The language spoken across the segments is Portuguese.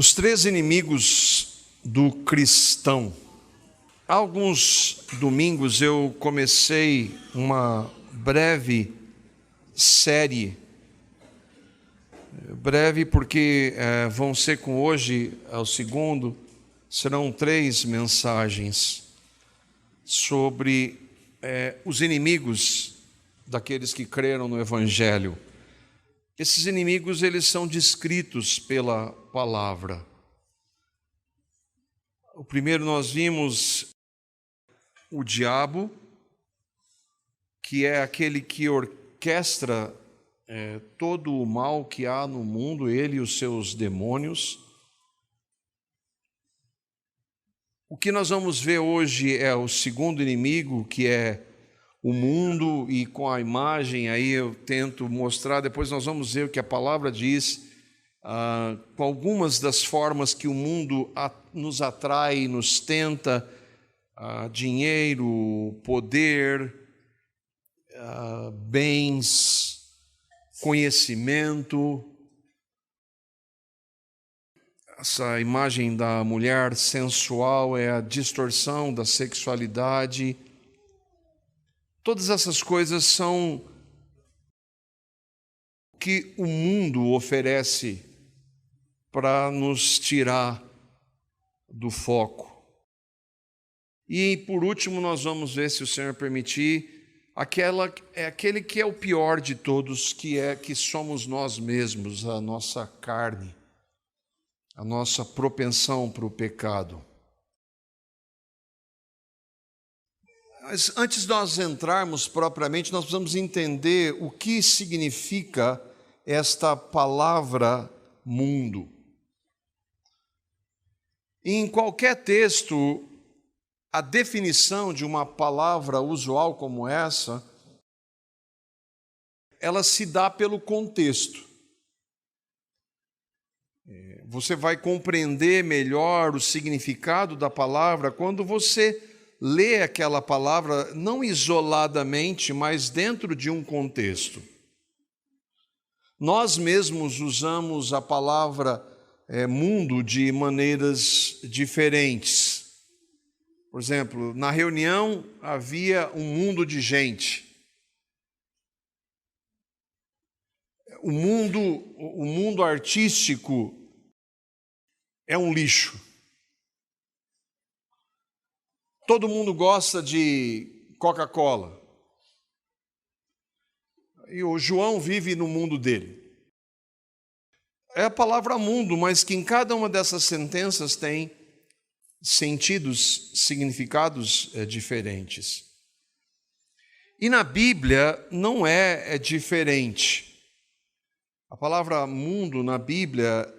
Os três inimigos do cristão. Há alguns domingos eu comecei uma breve série, breve porque vão ser com hoje, ao segundo, serão 3 mensagens sobre os inimigos daqueles que creram no Evangelho. Esses inimigos, eles são descritos pela palavra. O primeiro nós vimos o diabo, que é aquele que orquestra todo o mal que há no mundo, ele e os seus demônios. O que nós vamos ver hoje é o segundo inimigo, que é o mundo, e com a imagem aí eu tento mostrar, depois nós vamos ver o que a palavra diz, com algumas das formas que o mundo nos atrai, nos tenta, dinheiro, poder, bens, conhecimento. Essa imagem da mulher sensual é a distorção da sexualidade. Todas essas coisas são o que o mundo oferece para nos tirar do foco. E por último nós vamos ver, se o Senhor permitir, aquele que é o pior de todos, que somos nós mesmos, a nossa carne, a nossa propensão para o pecado. Mas antes de nós entrarmos propriamente, nós precisamos entender o que significa esta palavra mundo. Em qualquer texto, a definição de uma palavra usual como essa, ela se dá pelo contexto. Você vai compreender melhor o significado da palavra quando você lê aquela palavra não isoladamente, mas dentro de um contexto. Nós mesmos usamos a palavra mundo de maneiras diferentes. Por exemplo, na reunião havia um mundo de gente. O mundo artístico é um lixo. Todo mundo gosta de Coca-Cola. E o João vive no mundo dele. É a palavra mundo, mas que em cada uma dessas sentenças tem sentidos, significados diferentes. E na Bíblia não é diferente. A palavra mundo na Bíblia,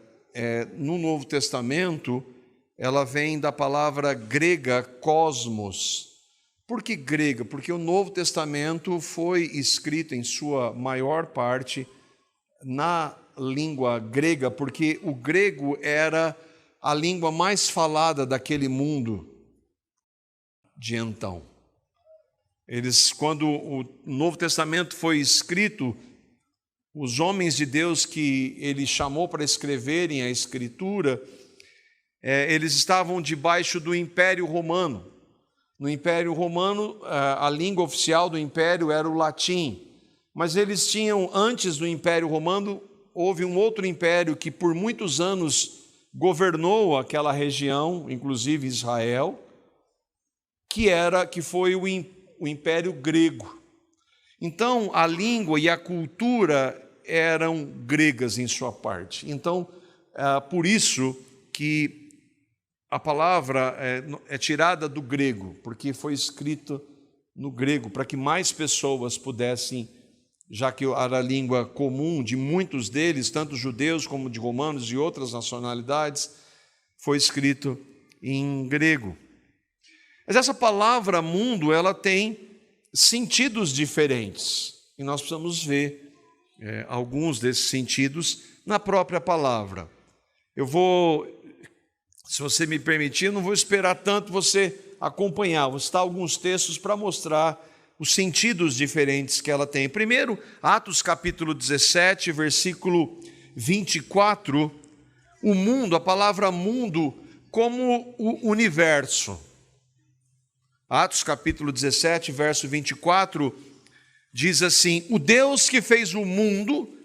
no Novo Testamento, ela vem da palavra grega cosmos. Por que grega? Porque o Novo Testamento foi escrito em sua maior parte na língua grega, porque o grego era a língua mais falada daquele mundo de então. Quando o Novo Testamento foi escrito, os homens de Deus que ele chamou para escreverem a Escritura, eles estavam debaixo do Império Romano. No Império Romano, a língua oficial do Império era o latim. Mas eles tinham, antes do Império Romano, houve um outro império que por muitos anos governou aquela região, inclusive Israel, que foi o Império Grego. Então, a língua e a cultura eram gregas em sua parte. Então, por isso que a palavra é tirada do grego, porque foi escrito no grego, para que mais pessoas pudessem, já que era a língua comum de muitos deles, tanto judeus como de romanos e outras nacionalidades, foi escrito em grego. Mas essa palavra mundo, ela tem sentidos diferentes, e nós precisamos ver alguns desses sentidos na própria palavra. Se você me permitir, eu não vou esperar tanto você acompanhar, vou citar alguns textos para mostrar os sentidos diferentes que ela tem. Primeiro, Atos capítulo 17, versículo 24, o mundo, a palavra mundo, como o universo. Atos capítulo 17, verso 24, diz assim: o Deus que fez o mundo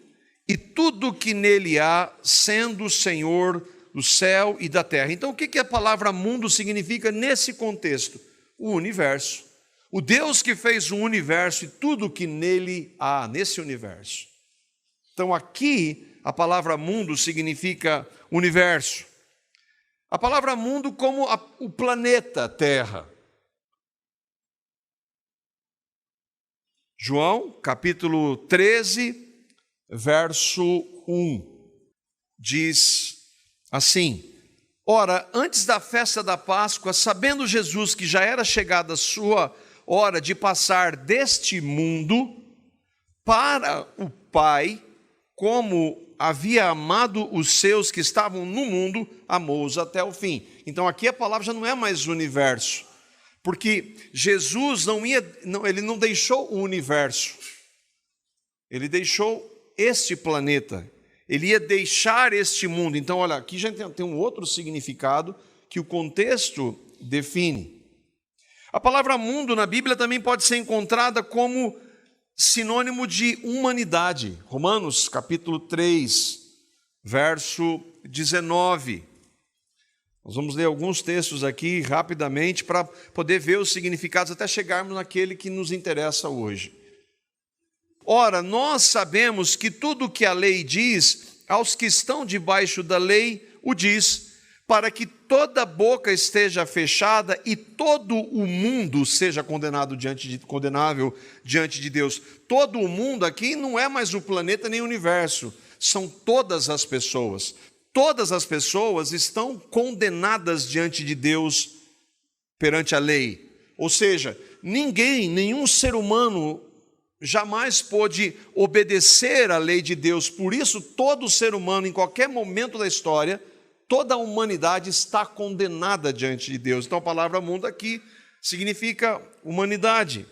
e tudo que nele há, sendo o Senhor do céu e da terra. Então, o que a palavra mundo significa nesse contexto? O universo. O Deus que fez o universo e tudo que nele há, nesse universo. Então, aqui, a palavra mundo significa universo. A palavra mundo como o planeta Terra. João, capítulo 13, verso 1, diz assim: ora, antes da festa da Páscoa, sabendo Jesus que já era chegada a sua hora de passar deste mundo para o Pai, como havia amado os seus que estavam no mundo, amou-os até o fim. Então aqui a palavra já não é mais universo, porque Jesus ele não deixou o universo, ele deixou este planeta, ele ia deixar este mundo. Então olha, aqui já tem um outro significado que o contexto define. A palavra mundo na Bíblia também pode ser encontrada como sinônimo de humanidade. Romanos capítulo 3, verso 19. Nós vamos ler alguns textos aqui rapidamente para poder ver os significados até chegarmos naquele que nos interessa hoje. Ora, nós sabemos que tudo o que a lei diz, aos que estão debaixo da lei, o diz, para que toda boca esteja fechada e todo o mundo seja condenável diante de Deus. Todo o mundo aqui não é mais o planeta nem o universo, são todas as pessoas. Todas as pessoas estão condenadas diante de Deus perante a lei. Ou seja, nenhum ser humano jamais pôde obedecer à lei de Deus. Por isso, todo ser humano, em qualquer momento da história, toda a humanidade está condenada diante de Deus. Então a palavra mundo aqui significa humanidade.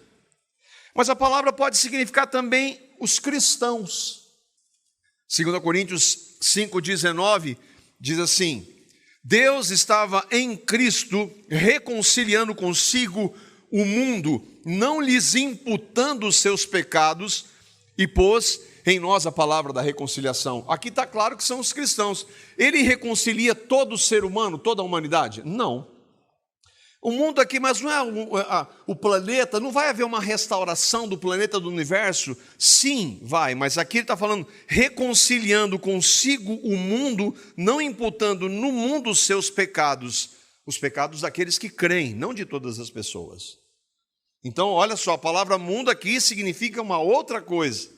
Mas a palavra pode significar também os cristãos. 2 Coríntios 5,19 diz assim: Deus estava em Cristo reconciliando consigo o mundo, não lhes imputando os seus pecados, e pôs em nós a palavra da reconciliação. Aqui está claro que são os cristãos. Ele reconcilia todo ser humano, toda a humanidade? Não. O mundo aqui, mas não é o planeta, não vai haver uma restauração do planeta, do universo? Sim, vai, mas aqui ele está falando reconciliando consigo o mundo, não imputando no mundo os seus pecados, os pecados daqueles que creem, não de todas as pessoas. Então, olha só, a palavra mundo aqui significa uma outra coisa.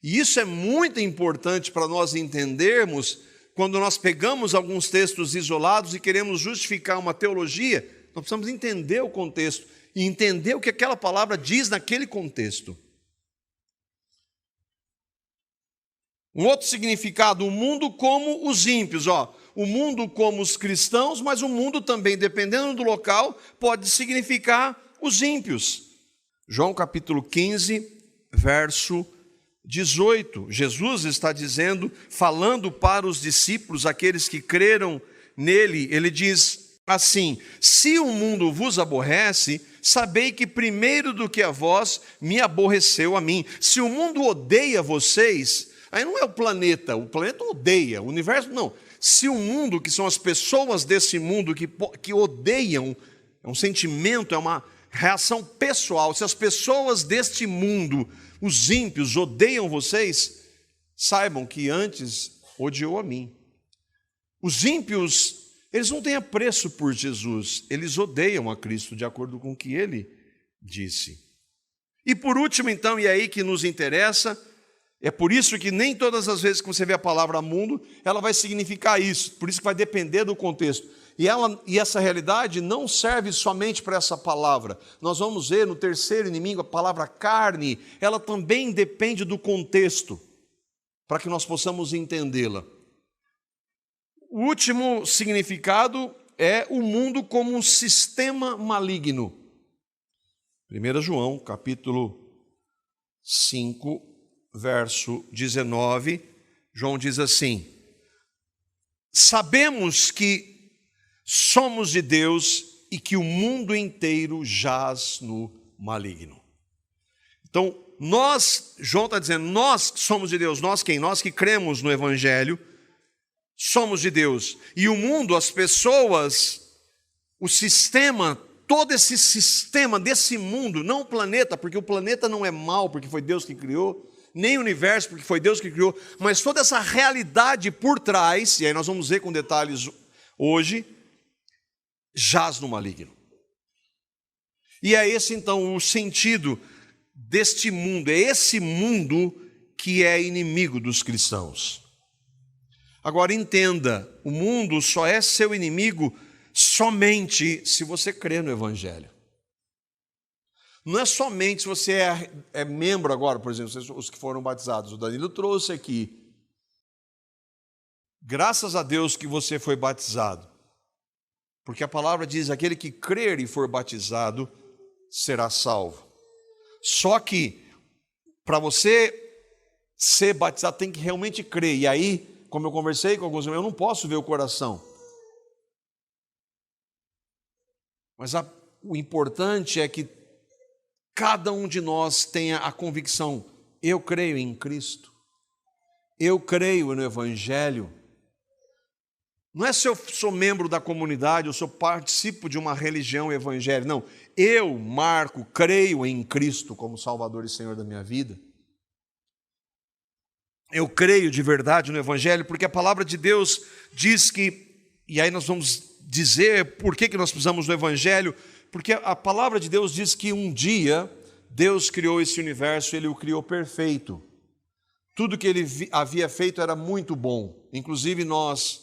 E isso é muito importante para nós entendermos quando nós pegamos alguns textos isolados e queremos justificar uma teologia. Nós precisamos entender o contexto e entender o que aquela palavra diz naquele contexto. Um outro significado, o mundo como os ímpios. O mundo como os cristãos, mas o mundo também, dependendo do local, pode significar os ímpios. João capítulo 15, verso 18. Jesus está dizendo, falando para os discípulos, aqueles que creram nele, ele diz assim: se o mundo vos aborrece, sabei que primeiro do que a vós me aborreceu a mim. Se o mundo odeia vocês, aí não é o planeta odeia, o universo não. Se o mundo, que são as pessoas desse mundo que odeiam, é um sentimento, é uma reação pessoal. Se as pessoas deste mundo, os ímpios, odeiam vocês, saibam que antes odiou a mim. Os ímpios, eles não têm apreço por Jesus, eles odeiam a Cristo, de acordo com o que ele disse. E por último, então, e é aí que nos interessa, é por isso que nem todas as vezes que você vê a palavra mundo, ela vai significar isso, por isso que vai depender do contexto. E essa realidade não serve somente para essa palavra. Nós vamos ver no terceiro inimigo, a palavra carne, ela também depende do contexto, para que nós possamos entendê-la. O último significado é o mundo como um sistema maligno. 1 João, capítulo 5, verso 19, João diz assim: sabemos que somos de Deus e que o mundo inteiro jaz no maligno. Então, João está dizendo, nós somos de Deus. Nós quem? Nós que cremos no Evangelho, somos de Deus. E o mundo, as pessoas, o sistema, todo esse sistema desse mundo, não o planeta, porque o planeta não é mau, porque foi Deus que criou, nem o universo, porque foi Deus que criou, mas toda essa realidade por trás, e aí nós vamos ver com detalhes hoje, jaz no maligno. E é esse então o sentido deste mundo, é esse mundo que é inimigo dos cristãos. Agora entenda, o mundo só é seu inimigo somente se você crê no Evangelho. Não é somente se você é membro agora, por exemplo, os que foram batizados. O Danilo trouxe aqui. Graças a Deus que você foi batizado. Porque a palavra diz, aquele que crer e for batizado será salvo. Só que, para você ser batizado, tem que realmente crer. E aí, como eu conversei com alguns irmãos, eu não posso ver o coração. Mas o importante é que cada um de nós tenha a convicção, eu creio em Cristo, eu creio no Evangelho. Não é se eu sou membro da comunidade, ou se eu participo de uma religião evangélica, não. Eu, Marco, creio em Cristo como Salvador e Senhor da minha vida. Eu creio de verdade no Evangelho, porque a palavra de Deus diz que, e aí nós vamos dizer por que nós precisamos do Evangelho, porque a palavra de Deus diz que um dia Deus criou esse universo, Ele o criou perfeito. Tudo que Ele havia feito era muito bom, inclusive nós.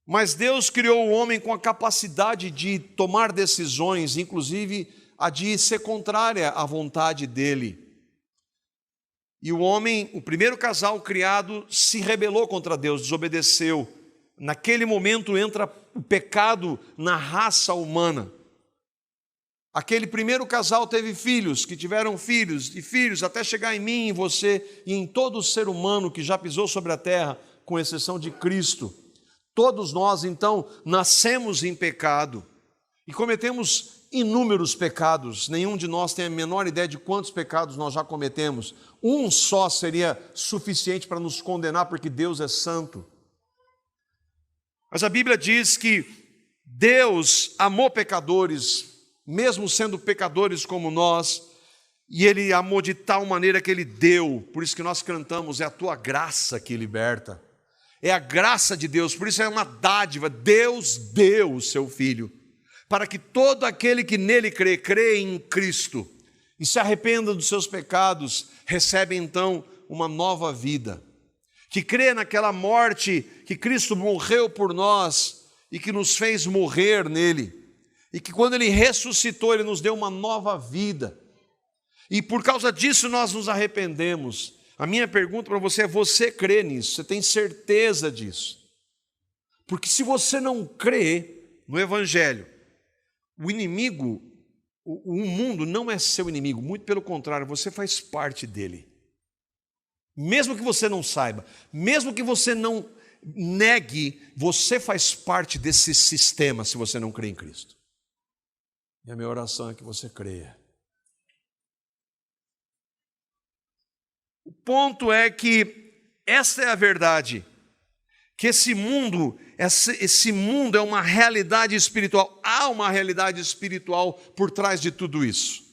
Mas Deus criou o homem com a capacidade de tomar decisões, inclusive a de ser contrária à vontade dele. E o homem, o primeiro casal criado, se rebelou contra Deus, desobedeceu. Naquele momento entra o pecado na raça humana. Aquele primeiro casal teve filhos, que tiveram filhos, e filhos até chegar em mim, em você e em todo ser humano que já pisou sobre a terra, com exceção de Cristo. Todos nós, então, nascemos em pecado e cometemos inúmeros pecados. Nenhum de nós tem a menor ideia de quantos pecados nós já cometemos. Um só seria suficiente para nos condenar, porque Deus é santo. Mas a Bíblia diz que Deus amou pecadores, mesmo sendo pecadores como nós, e Ele amou de tal maneira que Ele deu. Por isso que nós cantamos, é a tua graça que liberta. É a graça de Deus, por isso é uma dádiva. Deus deu o seu Filho, para que todo aquele que nele crê em Cristo, e se arrependa dos seus pecados, recebe então uma nova vida. Que crê naquela morte que Cristo morreu por nós, e que nos fez morrer nele. E que quando Ele ressuscitou, Ele nos deu uma nova vida. E por causa disso nós nos arrependemos. A minha pergunta para você é, você crê nisso? Você tem certeza disso? Porque se você não crê no Evangelho, o inimigo, o mundo não é seu inimigo, muito pelo contrário, você faz parte dele. Mesmo que você não saiba, mesmo que você não negue, você faz parte desse sistema se você não crê em Cristo. E a minha oração é que você creia. O ponto é que essa é a verdade, que esse mundo é uma realidade espiritual, há uma realidade espiritual por trás de tudo isso.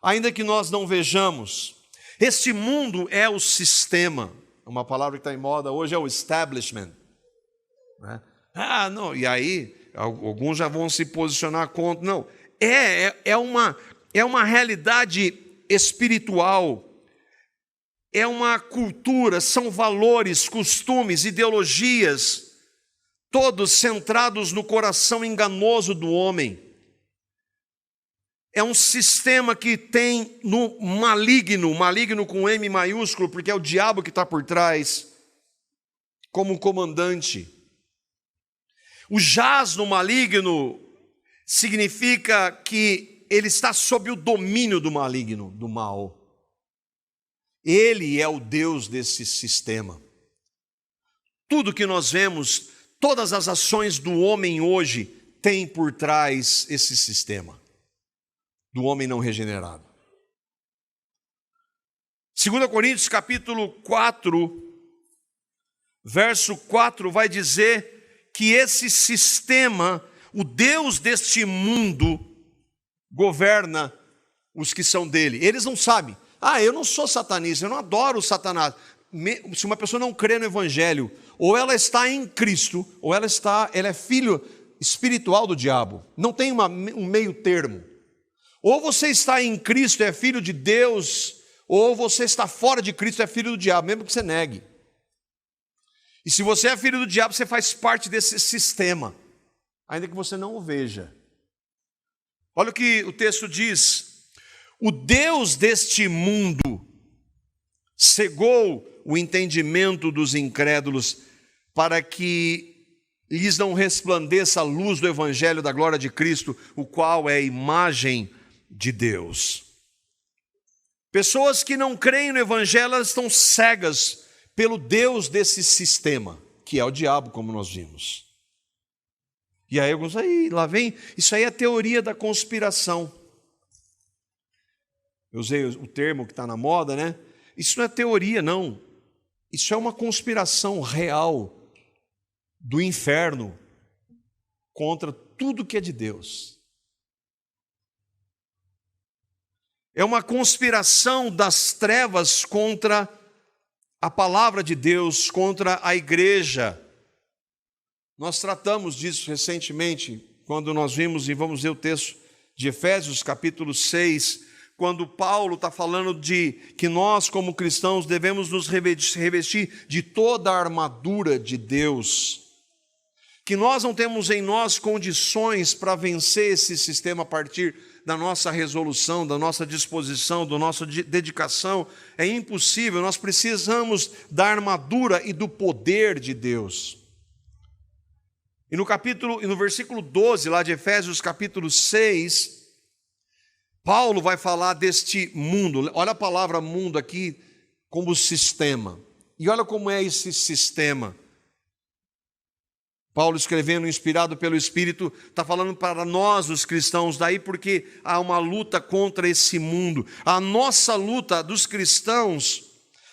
Ainda que nós não vejamos, esse mundo é o sistema, uma palavra que está em moda hoje é o establishment. Né? Não, e aí alguns já vão se posicionar contra, não, é uma realidade espiritual. É uma cultura, são valores, costumes, ideologias, todos centrados no coração enganoso do homem. É um sistema que tem no maligno com M maiúsculo, porque é o diabo que está por trás, como comandante. O jaz no maligno significa que ele está sob o domínio do maligno, do mal. Ele é o Deus desse sistema. Tudo que nós vemos, todas as ações do homem hoje, tem por trás esse sistema do homem não regenerado. 2 Coríntios capítulo 4, verso 4 vai dizer que esse sistema, o Deus deste mundo, governa os que são dele. Eles não sabem. Eu não sou satanista, eu não adoro o Satanás. Se uma pessoa não crê no Evangelho, ou ela está em Cristo, ou ela é filho espiritual do diabo. Não tem um meio termo. Ou você está em Cristo, é filho de Deus, ou você está fora de Cristo, é filho do diabo, mesmo que você negue. E se você é filho do diabo, você faz parte desse sistema, ainda que você não o veja. Olha o que o texto diz: o Deus deste mundo cegou o entendimento dos incrédulos, para que lhes não resplandeça a luz do evangelho da glória de Cristo, o qual é a imagem de Deus. Pessoas que não creem no evangelho, elas estão cegas pelo Deus desse sistema, que é o diabo, como nós vimos. E aí alguns, lá vem, isso aí é teoria da conspiração. Eu usei o termo que está na moda, né? Isso não é teoria, não. Isso é uma conspiração real do inferno contra tudo que é de Deus. É uma conspiração das trevas contra a palavra de Deus, contra a igreja. Nós tratamos disso recentemente, quando nós vimos, e vamos ver o texto de Efésios, capítulo 6, quando Paulo está falando de que nós, como cristãos, devemos nos revestir de toda a armadura de Deus, que nós não temos em nós condições para vencer esse sistema a partir da nossa resolução, da nossa disposição, da nossa dedicação. É impossível, nós precisamos da armadura e do poder de Deus. E no versículo 12, lá de Efésios capítulo 6, Paulo vai falar deste mundo. Olha a palavra mundo aqui como sistema. E olha como é esse sistema. Paulo, escrevendo, inspirado pelo Espírito, está falando para nós, os cristãos, daí porque há uma luta contra esse mundo. A nossa luta dos cristãos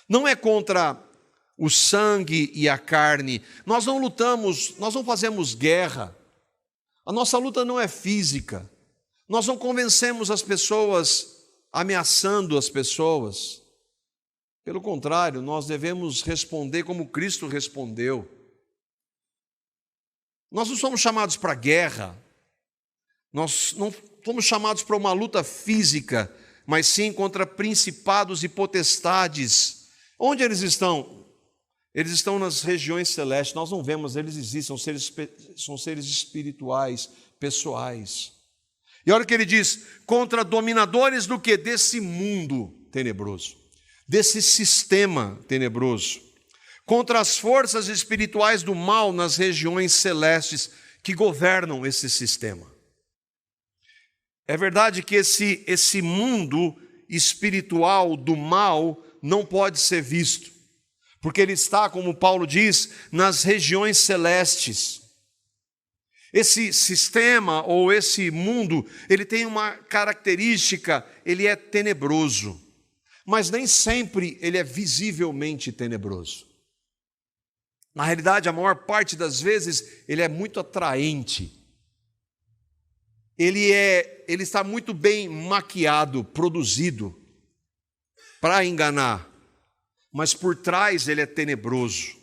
não é contra o sangue e a carne. Nós não lutamos, nós não fazemos guerra. A nossa luta não é física. Nós não convencemos as pessoas ameaçando as pessoas. Pelo contrário, nós devemos responder como Cristo respondeu. Nós não somos chamados para guerra, nós não somos chamados para uma luta física, mas sim contra principados e potestades. Onde eles estão? Eles estão nas regiões celestes, nós não vemos, eles existem, são seres espirituais, pessoais. E olha o que ele diz: contra dominadores do que? Desse mundo tenebroso, desse sistema tenebroso. Contra as forças espirituais do mal nas regiões celestes que governam esse sistema. É verdade que esse mundo espiritual do mal não pode ser visto, porque ele está, como Paulo diz, nas regiões celestes. Esse sistema ou esse mundo, ele tem uma característica, ele é tenebroso, mas nem sempre ele é visivelmente tenebroso. Na realidade, a maior parte das vezes, ele é muito atraente. Ele está muito bem maquiado, produzido, para enganar. Mas por trás ele é tenebroso.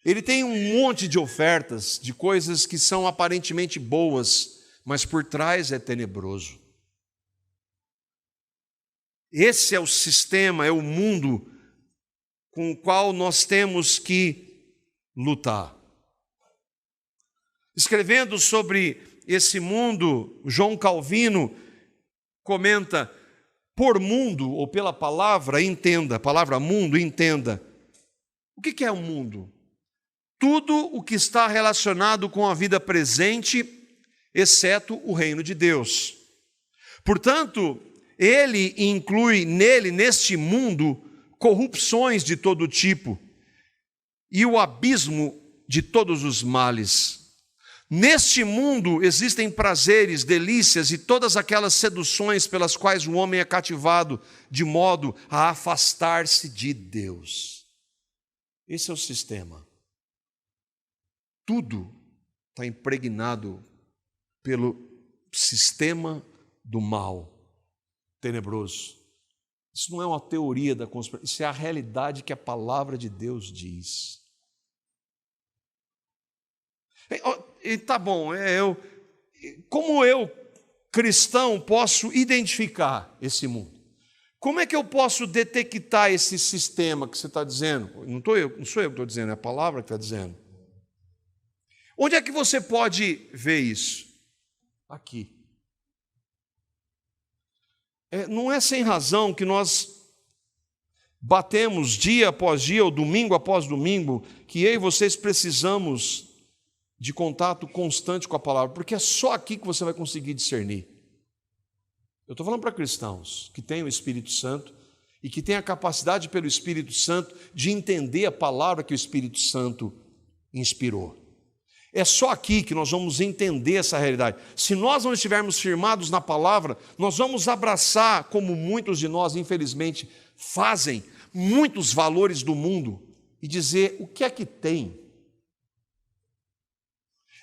Ele tem um monte de ofertas, de coisas que são aparentemente boas, mas por trás é tenebroso. Esse é o sistema, é o mundo com o qual nós temos que lutar. Escrevendo sobre esse mundo, João Calvino comenta: por mundo, ou pela palavra, entenda, a palavra mundo, entenda. O que é o mundo? Tudo o que está relacionado com a vida presente, exceto o reino de Deus. Portanto, ele inclui neste mundo, corrupções de todo tipo, e o abismo de todos os males. Neste mundo existem prazeres, delícias e todas aquelas seduções pelas quais o homem é cativado, de modo a afastar-se de Deus. Esse é o sistema. Tudo está impregnado pelo sistema do mal tenebroso. Isso não é uma teoria da conspiração, isso é a realidade que a palavra de Deus diz. Tá bom, como eu, cristão, posso identificar esse mundo? Como é que eu posso detectar esse sistema que você está dizendo? Não sou eu que estou dizendo, é a palavra que está dizendo. Onde é que você pode ver isso? Aqui. Não é sem razão que nós batemos dia após dia, ou domingo após domingo, que eu e vocês precisamos de contato constante com a palavra, porque é só aqui que você vai conseguir discernir. Eu estou falando para cristãos que têm o Espírito Santo e que têm a capacidade pelo Espírito Santo de entender a palavra que o Espírito Santo inspirou. É só aqui que nós vamos entender essa realidade. Se nós não estivermos firmados na palavra, nós vamos abraçar, como muitos de nós, infelizmente, fazem, muitos valores do mundo e dizer o que é que tem.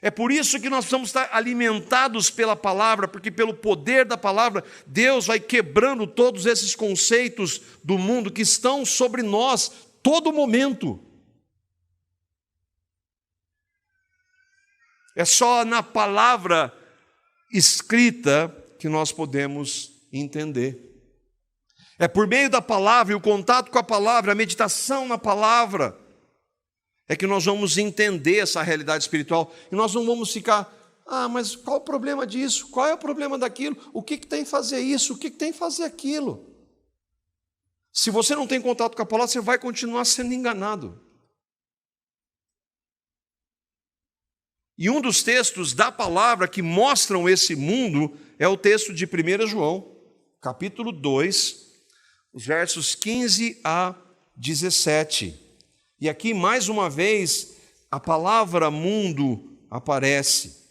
É por isso que nós precisamos estar alimentados pela palavra, porque pelo poder da palavra, Deus vai quebrando todos esses conceitos do mundo que estão sobre nós todo momento. É só na palavra escrita que nós podemos entender. É por meio da palavra e o contato com a palavra, a meditação na palavra, é que nós vamos entender essa realidade espiritual e nós não vamos ficar, mas qual o problema disso? Qual é o problema daquilo? O que tem que fazer isso? O que tem que fazer aquilo? Se você não tem contato com a palavra, você vai continuar sendo enganado. E um dos textos da palavra que mostram esse mundo é o texto de 1 João, capítulo 2, os versos 15 a 17. E aqui, mais uma vez, a palavra mundo aparece.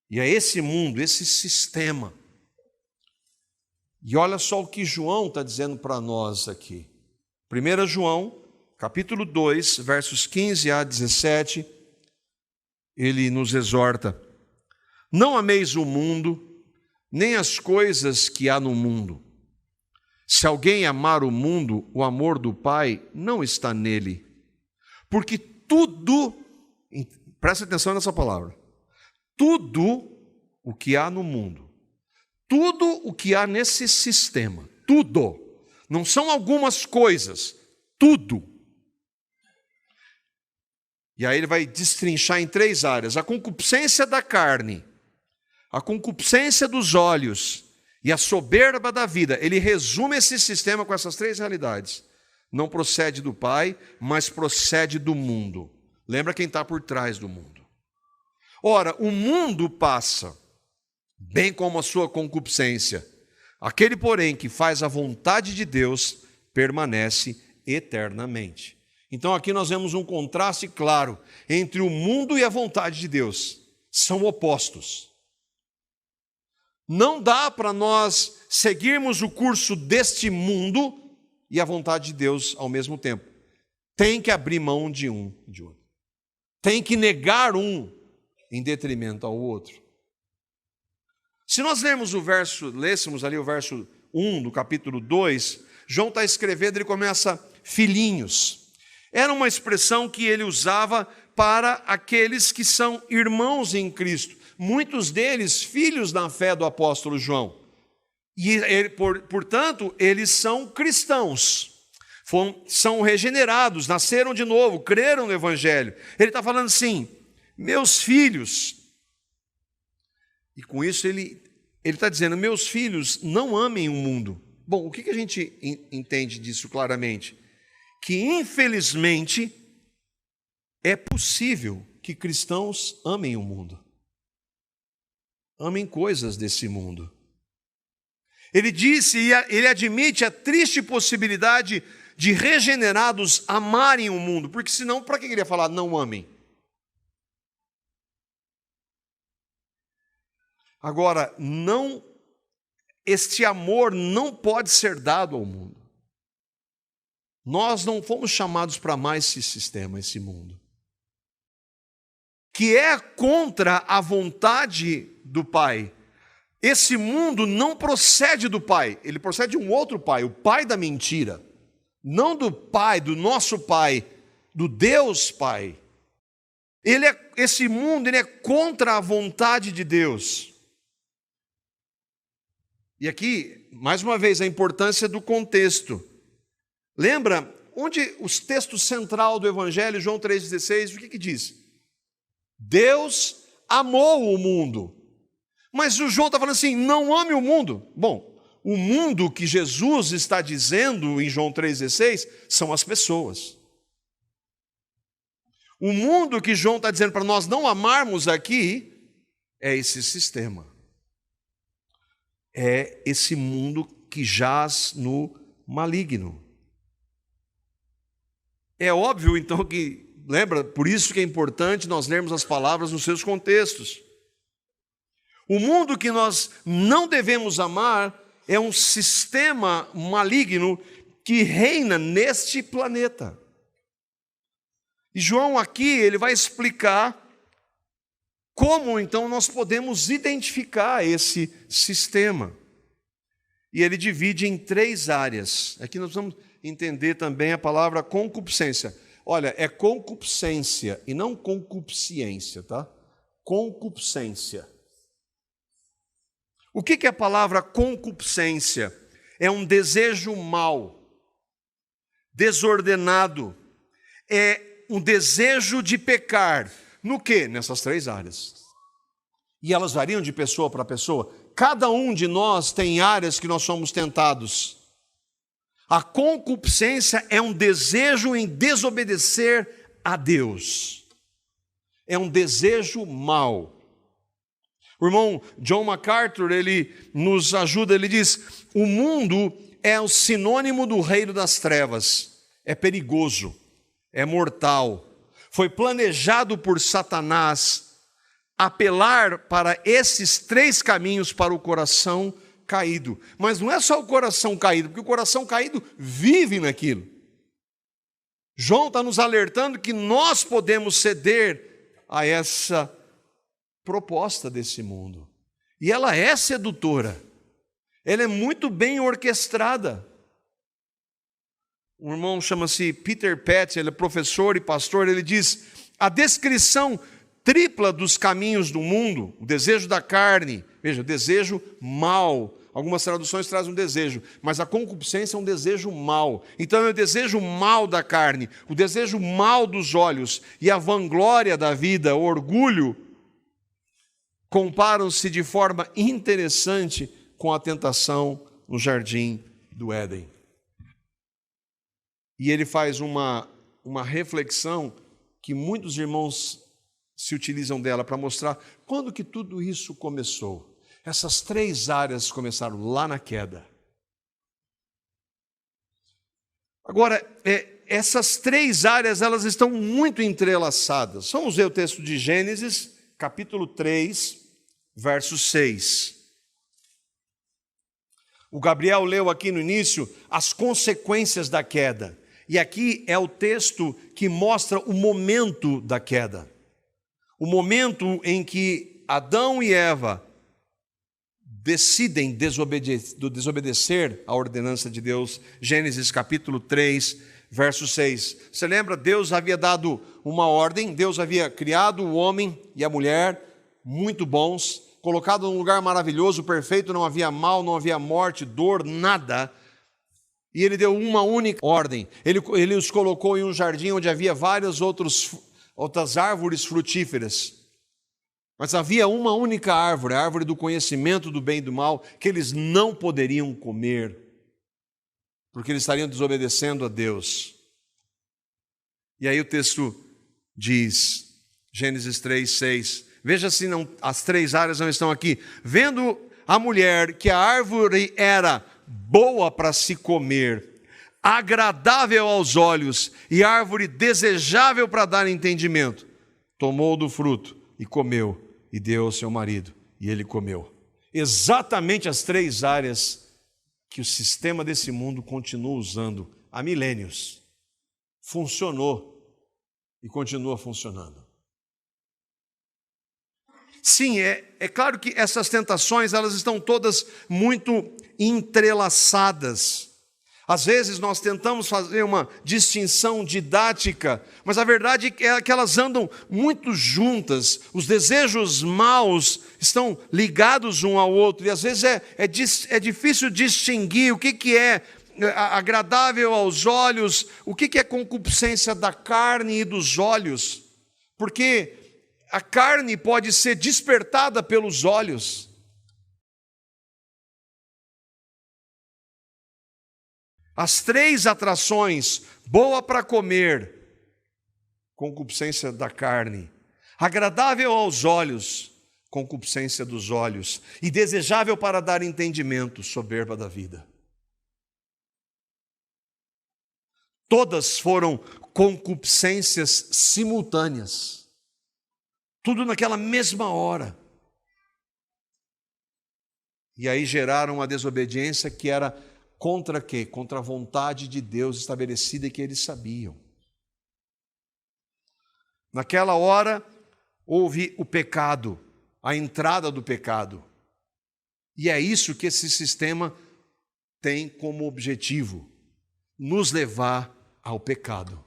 E é esse mundo, esse sistema. E olha só o que João está dizendo para nós aqui. 1 João, capítulo 2, versos 15 a 17, ele nos exorta: não ameis o mundo, nem as coisas que há no mundo. Se alguém amar o mundo, o amor do Pai não está nele. Porque tudo, presta atenção nessa palavra, tudo o que há no mundo, tudo o que há nesse sistema, tudo, não são algumas coisas, tudo. E aí ele vai destrinchar em 3 áreas: a concupiscência da carne, a concupiscência dos olhos e a soberba da vida. Ele resume esse sistema com essas 3 realidades. Não procede do Pai, mas procede do mundo. Lembra quem está por trás do mundo. Ora, o mundo passa, bem como a sua concupiscência. Aquele, porém, que faz a vontade de Deus, permanece eternamente. Então aqui nós vemos um contraste claro entre o mundo e a vontade de Deus. São opostos. Não dá para nós seguirmos o curso deste mundo e a vontade de Deus ao mesmo tempo. Tem que abrir mão de um e de outro. Tem que negar um em detrimento ao outro. Se nós lêssemos ali o verso 1 do capítulo 2, João está escrevendo, ele começa: filhinhos. Era uma expressão que ele usava para aqueles que são irmãos em Cristo. Muitos deles filhos na fé do apóstolo João. E, portanto, eles são cristãos. São regenerados, nasceram de novo, creram no Evangelho. Ele está falando assim: meus filhos. E com isso ele está dizendo: meus filhos, não amem o mundo. Bom, o que a gente entende disso claramente? Que, infelizmente, é possível que cristãos amem o mundo. Amem coisas desse mundo. Ele disse, e ele admite a triste possibilidade de regenerados amarem o mundo, porque senão, para que ele ia falar não amem? Agora, este amor não pode ser dado ao mundo. Nós não fomos chamados para amar esse sistema, esse mundo, que é contra a vontade do Pai. Esse mundo não procede do Pai, ele procede de um outro Pai, o Pai da mentira. Não do Pai, do nosso Pai, do Deus Pai. Esse mundo ele é contra a vontade de Deus. E aqui, mais uma vez, a importância do contexto. Lembra onde o texto central do Evangelho, João 3,16, o que diz? Deus amou o mundo. Mas o João está falando assim, não ame o mundo. Bom, o mundo que Jesus está dizendo em João 3,16 são as pessoas. O mundo que João está dizendo para nós não amarmos aqui é esse sistema. É esse mundo que jaz no maligno. É óbvio, então, que, lembra, por isso que é importante nós lermos as palavras nos seus contextos. O mundo que nós não devemos amar é um sistema maligno que reina neste planeta. E João aqui, ele vai explicar como, então, nós podemos identificar esse sistema. E ele divide em 3 áreas. Aqui nós vamos entender também a palavra concupiscência. Olha, é concupiscência e não concupiscência, tá? Concupiscência. O que é a palavra concupiscência? É um desejo mau, desordenado, é um desejo de pecar. No quê? Nessas 3 áreas. E elas variam de pessoa para pessoa. Cada um de nós tem áreas que nós somos tentados. A concupiscência é um desejo em desobedecer a Deus. É um desejo mau. O irmão John MacArthur, ele nos ajuda, ele diz, o mundo é o sinônimo do reino das trevas. É perigoso, é mortal. Foi planejado por Satanás apelar para esses 3 caminhos para o coração caído. Mas não é só o coração caído, porque o coração caído vive naquilo. João está nos alertando que nós podemos ceder a essa proposta desse mundo. E ela é sedutora. Ela é muito bem orquestrada. Um irmão chama-se Peter Petty, ele é professor e pastor, ele diz, a descrição tripla dos caminhos do mundo, o desejo da carne, veja, desejo mau, algumas traduções trazem um desejo, mas a concupiscência é um desejo mau. Então é o desejo mau da carne, o desejo mau dos olhos e a vanglória da vida, o orgulho, comparam-se de forma interessante com a tentação no jardim do Éden. E ele faz uma reflexão que muitos irmãos se utilizam dela para mostrar quando que tudo isso começou. Essas 3 áreas começaram lá na queda. Agora, essas 3 áreas, elas estão muito entrelaçadas. Vamos ver o texto de Gênesis, capítulo 3, verso 6. O Gabriel leu aqui no início as consequências da queda. E aqui é o texto que mostra o momento da queda. O momento em que Adão e Eva decidem desobedecer à ordenança de Deus. Gênesis capítulo 3, verso 6. Você lembra? Deus havia dado uma ordem, Deus havia criado o homem e a mulher, muito bons, colocado num lugar maravilhoso, perfeito, não havia mal, não havia morte, dor, nada. E ele deu uma única ordem. Ele os colocou em um jardim onde havia várias outras árvores frutíferas. Mas havia uma única árvore, a árvore do conhecimento do bem e do mal, que eles não poderiam comer, porque eles estariam desobedecendo a Deus. E aí o texto diz, Gênesis 3, 6, veja se não, as 3 áreas não estão aqui. Vendo a mulher que a árvore era boa para se comer, agradável aos olhos e árvore desejável para dar entendimento. Tomou do fruto e comeu, e deu ao seu marido, e ele comeu. Exatamente as 3 áreas que o sistema desse mundo continua usando há milênios. Funcionou e continua funcionando. Sim, é claro que essas tentações, elas estão todas muito entrelaçadas. Às vezes nós tentamos fazer uma distinção didática, mas a verdade é que elas andam muito juntas. Os desejos maus estão ligados um ao outro, e às vezes é difícil distinguir o que é agradável aos olhos, o que é concupiscência da carne e dos olhos, porque a carne pode ser despertada pelos olhos. As 3 atrações, boa para comer, concupiscência da carne, agradável aos olhos, concupiscência dos olhos, e desejável para dar entendimento, soberba da vida. Todas foram concupiscências simultâneas, tudo naquela mesma hora. E aí geraram a desobediência que era contra quê? Contra a vontade de Deus estabelecida e que eles sabiam. Naquela hora, houve o pecado, a entrada do pecado. E é isso que esse sistema tem como objetivo, nos levar ao pecado.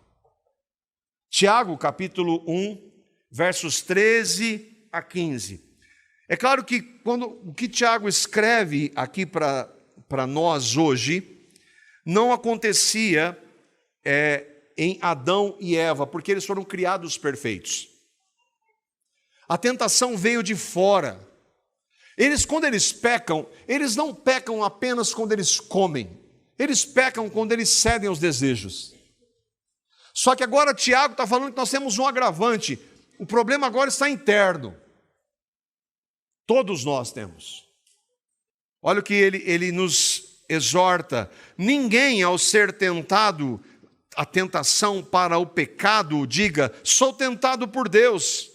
Tiago, capítulo 1, versos 13 a 15. É claro que o que Tiago escreve aqui para nós hoje, não acontecia em Adão e Eva, porque eles foram criados perfeitos. A tentação veio de fora. Quando eles pecam, eles não pecam apenas quando eles comem, eles pecam quando eles cedem aos desejos. Só que agora Tiago está falando que nós temos um agravante, o problema agora está interno. Todos nós temos. Olha o que ele nos exorta: ninguém, ao ser tentado, a tentação para o pecado, diga, sou tentado por Deus.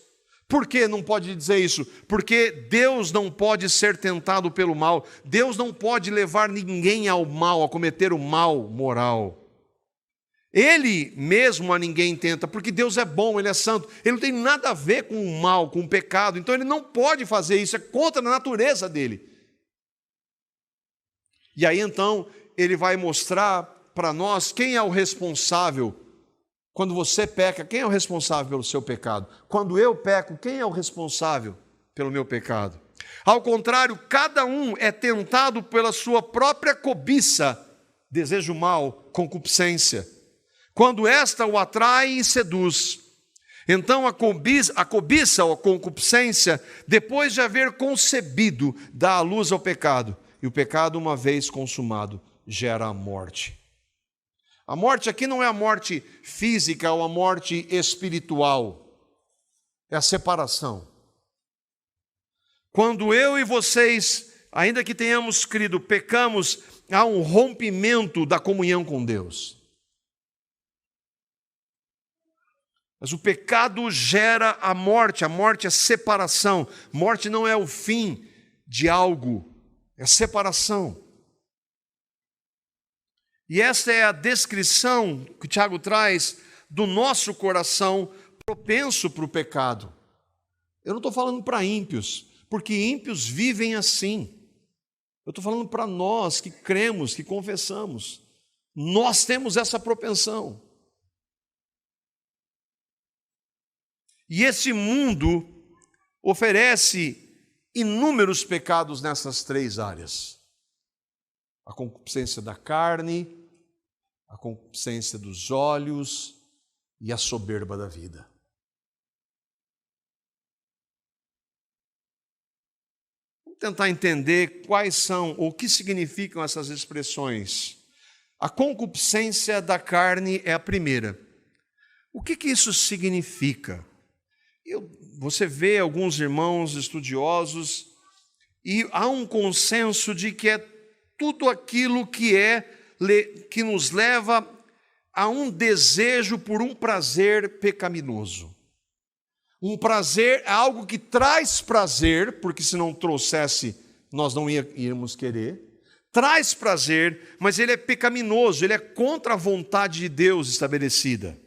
Por que não pode dizer isso? Porque Deus não pode ser tentado pelo mal. Deus não pode levar ninguém ao mal, a cometer o mal moral. Ele mesmo a ninguém tenta, porque Deus é bom, Ele é santo. Ele não tem nada a ver com o mal, com o pecado. Então Ele não pode fazer isso, é contra a natureza dEle. E aí então Ele vai mostrar para nós quem é o responsável. Quando você peca, quem é o responsável pelo seu pecado? Quando eu peco, quem é o responsável pelo meu pecado? Ao contrário, cada um é tentado pela sua própria cobiça, desejo mau, concupiscência. Quando esta o atrai e seduz. Então a cobiça ou a concupiscência, depois de haver concebido, dá a luz ao pecado. E o pecado, uma vez consumado, gera a morte. A morte aqui não é a morte física ou a morte espiritual. É a separação. Quando eu e vocês, ainda que tenhamos crido, pecamos, há um rompimento da comunhão com Deus. Mas o pecado gera a morte é separação. Morte não é o fim de algo, é separação. E esta é a descrição que Tiago traz do nosso coração propenso para o pecado. Eu não estou falando para ímpios, porque ímpios vivem assim. Eu estou falando para nós que cremos, que confessamos. Nós temos essa propensão. E esse mundo oferece inúmeros pecados nessas 3 áreas. A concupiscência da carne, a concupiscência dos olhos e a soberba da vida. Vamos tentar entender quais são, ou o que significam essas expressões. A concupiscência da carne é a primeira. O que isso significa? Você vê alguns irmãos estudiosos e há um consenso de que é tudo aquilo que é que nos leva a um desejo por um prazer pecaminoso. Um prazer é algo que traz prazer, porque se não trouxesse, nós não íamos querer. Traz prazer, mas ele é pecaminoso, ele é contra a vontade de Deus estabelecida.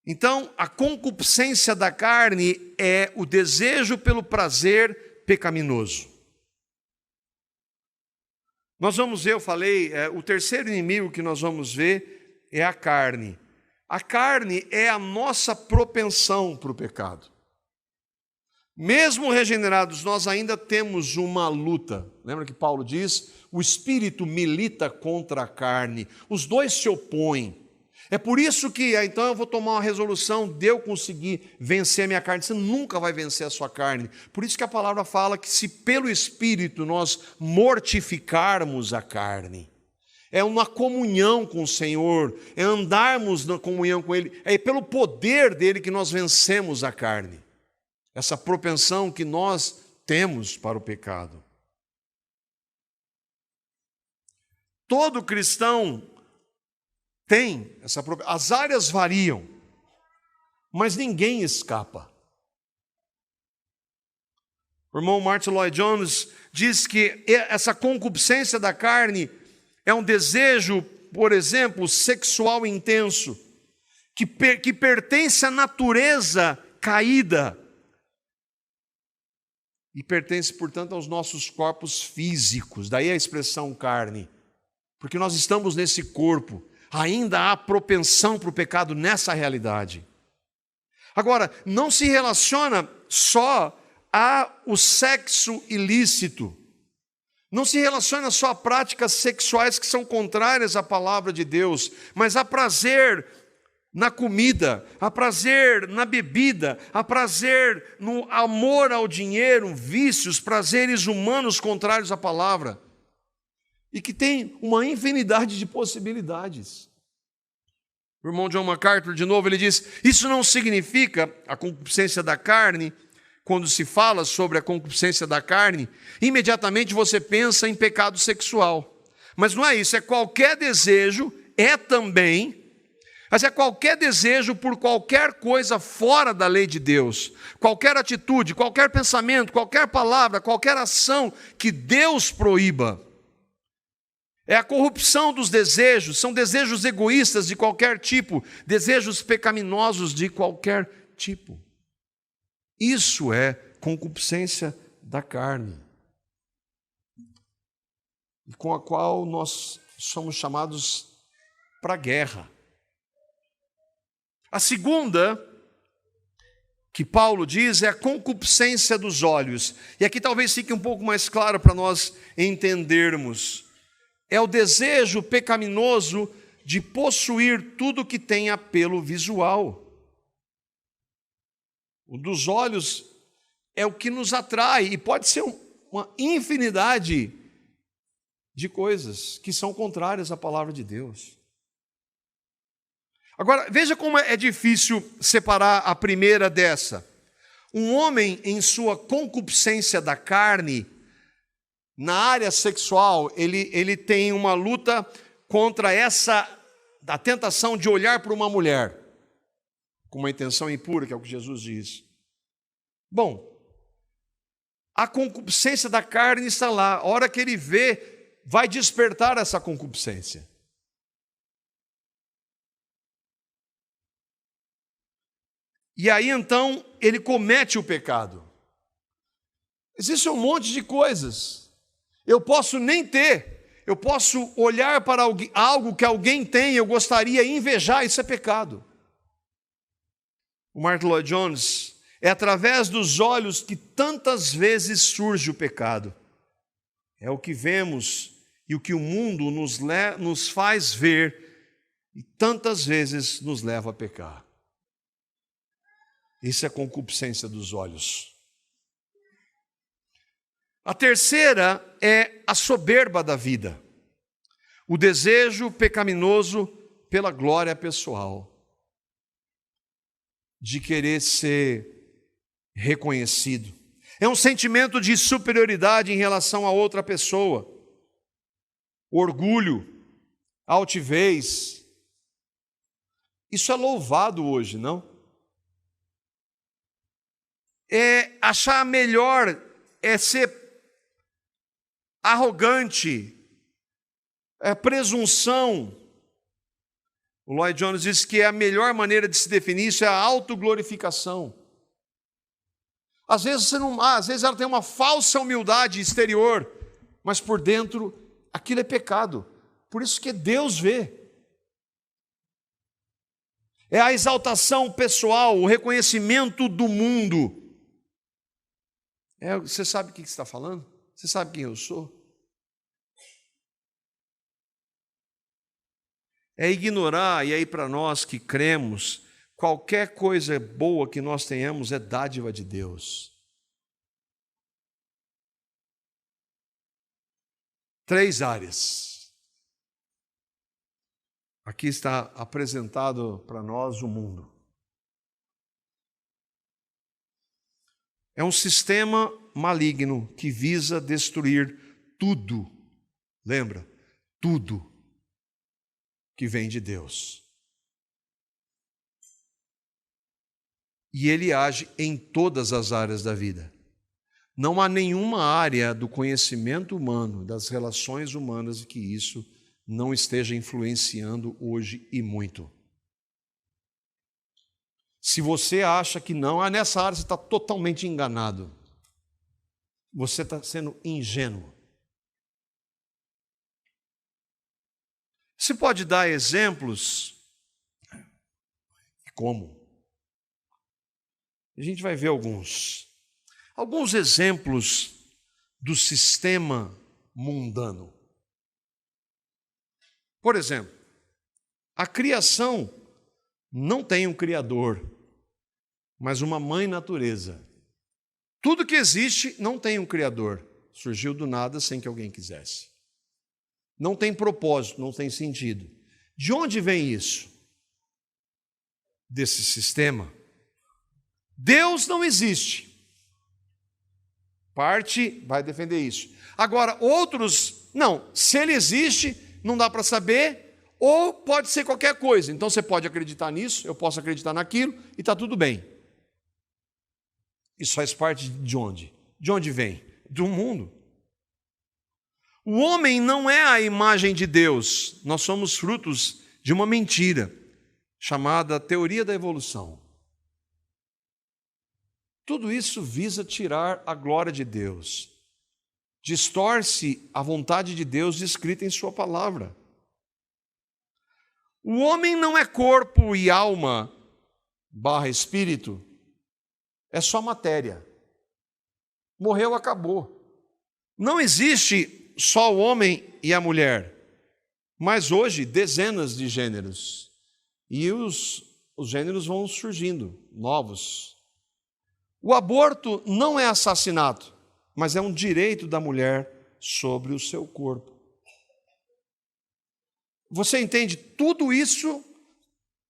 Então, a concupiscência da carne é o desejo pelo prazer pecaminoso. Nós vamos ver, eu falei, o terceiro inimigo que nós vamos ver é a carne. A carne é a nossa propensão para o pecado. Mesmo regenerados, nós ainda temos uma luta. Lembra que Paulo diz? O espírito milita contra a carne. Os dois se opõem. É por isso que, então eu vou tomar uma resolução de eu conseguir vencer a minha carne. Você nunca vai vencer a sua carne. Por isso que a palavra fala que se pelo Espírito nós mortificarmos a carne, é uma comunhão com o Senhor, é andarmos na comunhão com Ele, é pelo poder dEle que nós vencemos a carne. Essa propensão que nós temos para o pecado. Todo cristão tem essa propensão. As áreas variam, mas ninguém escapa. O irmão Martin Lloyd-Jones diz que essa concupiscência da carne é um desejo, por exemplo, sexual intenso, que pertence à natureza caída e pertence, portanto, aos nossos corpos físicos. Daí a expressão carne, porque nós estamos nesse corpo. Ainda há propensão para o pecado nessa realidade. Agora, não se relaciona só ao sexo ilícito. Não se relaciona só a práticas sexuais que são contrárias à palavra de Deus, mas há prazer na comida, há prazer na bebida, há prazer no amor ao dinheiro, vícios, prazeres humanos contrários à palavra. E que tem uma infinidade de possibilidades. O irmão John MacArthur, de novo, ele diz, isso não significa a concupiscência da carne. Quando se fala sobre a concupiscência da carne, imediatamente você pensa em pecado sexual. Mas não é isso, é qualquer desejo, mas é qualquer desejo por qualquer coisa fora da lei de Deus. Qualquer atitude, qualquer pensamento, qualquer palavra, qualquer ação que Deus proíba. É a corrupção dos desejos, são desejos egoístas de qualquer tipo, desejos pecaminosos de qualquer tipo. Isso é concupiscência da carne, e com a qual nós somos chamados para a guerra. A segunda, que Paulo diz, é a concupiscência dos olhos. E aqui talvez fique um pouco mais claro para nós entendermos. É o desejo pecaminoso de possuir tudo que tem apelo visual. O dos olhos é o que nos atrai, e pode ser uma infinidade de coisas que são contrárias à palavra de Deus. Agora, veja como é difícil separar a primeira dessa. Um homem, em sua concupiscência da carne, na área sexual, ele tem uma luta contra a tentação de olhar para uma mulher com uma intenção impura, que é o que Jesus diz. Bom, a concupiscência da carne está lá. A hora que ele vê, vai despertar essa concupiscência. E aí então ele comete o pecado. Existe um monte de coisas. Eu posso nem ter, eu posso olhar para algo que alguém tem, eu gostaria de invejar, isso é pecado. O Martin Lloyd-Jones, é através dos olhos que tantas vezes surge o pecado. É o que vemos e o que o mundo nos faz ver e tantas vezes nos leva a pecar. Isso é concupiscência dos olhos. A terceira é a soberba da vida. O desejo pecaminoso pela glória pessoal. De querer ser reconhecido. É um sentimento de superioridade em relação a outra pessoa. orgulho, altivez. Isso é louvado hoje, não? Achar melhor, ser arrogante, presunção. O Lloyd Jones diz que a melhor maneira de se definir isso é a autoglorificação. Às vezes ela tem uma falsa humildade exterior, mas por dentro aquilo é pecado. Por isso que Deus vê. É a exaltação pessoal, o reconhecimento do mundo. Você sabe o que você está falando? Você sabe quem eu sou? É ignorar, e aí para nós que cremos, qualquer coisa boa que nós tenhamos é dádiva de Deus. 3 áreas. Aqui está apresentado para nós o mundo. É um sistema maligno que visa destruir tudo. Lembra? Tudo que vem de Deus. E ele age em todas as áreas da vida. Não há nenhuma área do conhecimento humano, das relações humanas, que isso não esteja influenciando hoje e muito. Se você acha que não, nessa área você está totalmente enganado. Você está sendo ingênuo. Você pode dar exemplos? Como? A gente vai ver alguns exemplos do sistema mundano. Por exemplo, a criação não tem um criador, mas uma mãe natureza. Tudo que existe não tem um criador, surgiu do nada sem que alguém quisesse. Não tem propósito, não tem sentido. De onde vem isso? Desse sistema. Deus não existe. Parte vai defender isso. Agora, outros, não. Se ele existe, não dá para saber, ou pode ser qualquer coisa. Então você pode acreditar nisso, eu posso acreditar naquilo, e está tudo bem. Isso faz parte de onde? De onde vem? Do mundo. O homem não é a imagem de Deus. Nós somos frutos de uma mentira, chamada teoria da evolução. Tudo isso visa tirar a glória de Deus. Distorce a vontade de Deus descrita em sua palavra. O homem não é corpo e alma / espírito. É só matéria. Morreu, acabou. Não existe só o homem e a mulher, mas hoje dezenas de gêneros. E os gêneros vão surgindo, novos. O aborto não é assassinato, mas é um direito da mulher sobre o seu corpo. Você entende? Tudo isso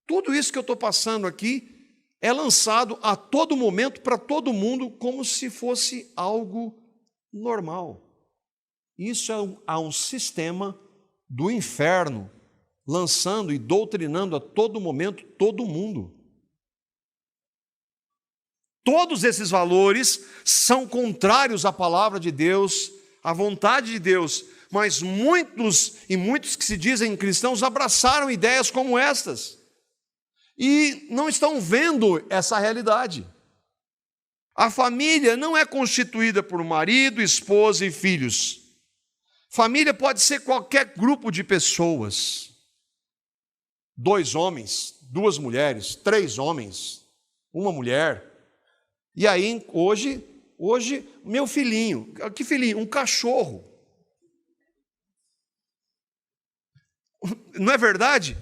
que eu estou passando aqui é lançado a todo momento para todo mundo como se fosse algo normal. Isso é um sistema do inferno, lançando e doutrinando a todo momento todo mundo. Todos esses valores são contrários à palavra de Deus, à vontade de Deus, mas muitos que se dizem cristãos abraçaram ideias como estas e não estão vendo essa realidade. A família não é constituída por marido, esposa e filhos. Família pode ser qualquer grupo de pessoas. 2 homens, 2 mulheres, 3 homens, 1 mulher. E aí, hoje, meu filhinho, que filhinho? Um cachorro. Não é verdade?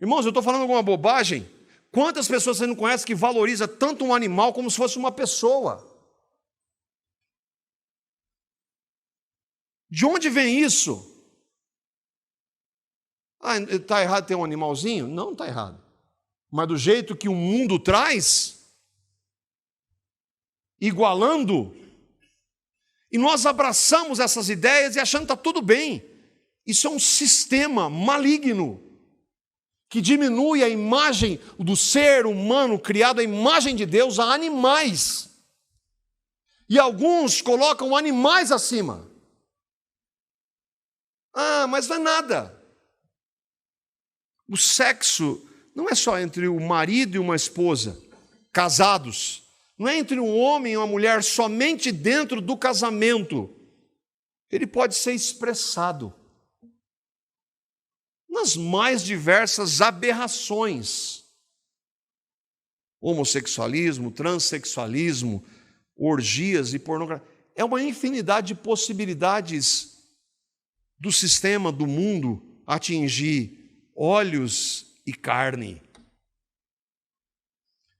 Irmãos, eu estou falando alguma bobagem? Quantas pessoas você não conhece que valoriza tanto um animal como se fosse uma pessoa? De onde vem isso? Está errado ter um animalzinho? Não está errado. Mas do jeito que o mundo traz, igualando, e nós abraçamos essas ideias e achando que está tudo bem. Isso é um sistema maligno que diminui a imagem do ser humano criado à imagem de Deus a animais. E alguns colocam animais acima. Ah, mas não é nada. O sexo não é só entre o marido e uma esposa, casados. Não é entre um homem e uma mulher somente dentro do casamento. Ele pode ser expressado nas mais diversas aberrações. Homossexualismo, transexualismo, orgias e pornografia. É uma infinidade de possibilidades do sistema, do mundo, atingir olhos e carne.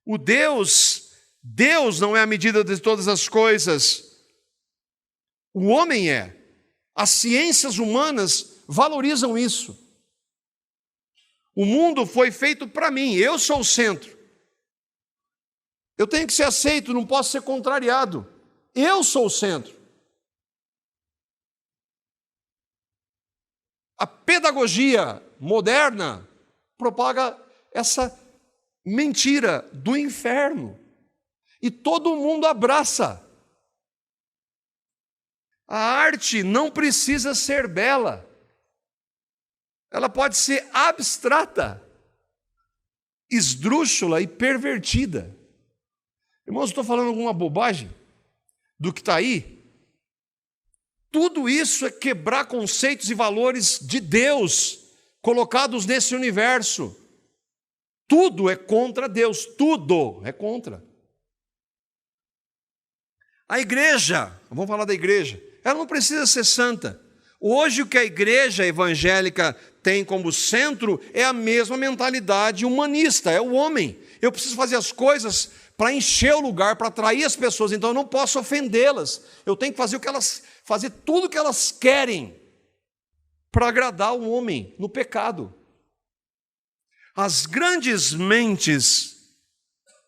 Deus não é a medida de todas as coisas. O homem é. As ciências humanas valorizam isso. O mundo foi feito para mim, eu sou o centro. Eu tenho que ser aceito, não posso ser contrariado. Eu sou o centro. A pedagogia moderna propaga essa mentira do inferno. E todo mundo abraça. A arte não precisa ser bela. Ela pode ser abstrata, esdrúxula e pervertida. Irmãos, estou falando alguma bobagem do que está aí? Tudo isso é quebrar conceitos e valores de Deus colocados nesse universo. Tudo é contra Deus, tudo é contra. A igreja, vamos falar da igreja, ela não precisa ser santa. Hoje o que a igreja evangélica tem como centro é a mesma mentalidade humanista, é o homem. Eu preciso fazer as coisas para encher o lugar, para atrair as pessoas, então eu não posso ofendê-las. Eu tenho que fazer tudo o que elas querem para agradar o homem no pecado. As grandes mentes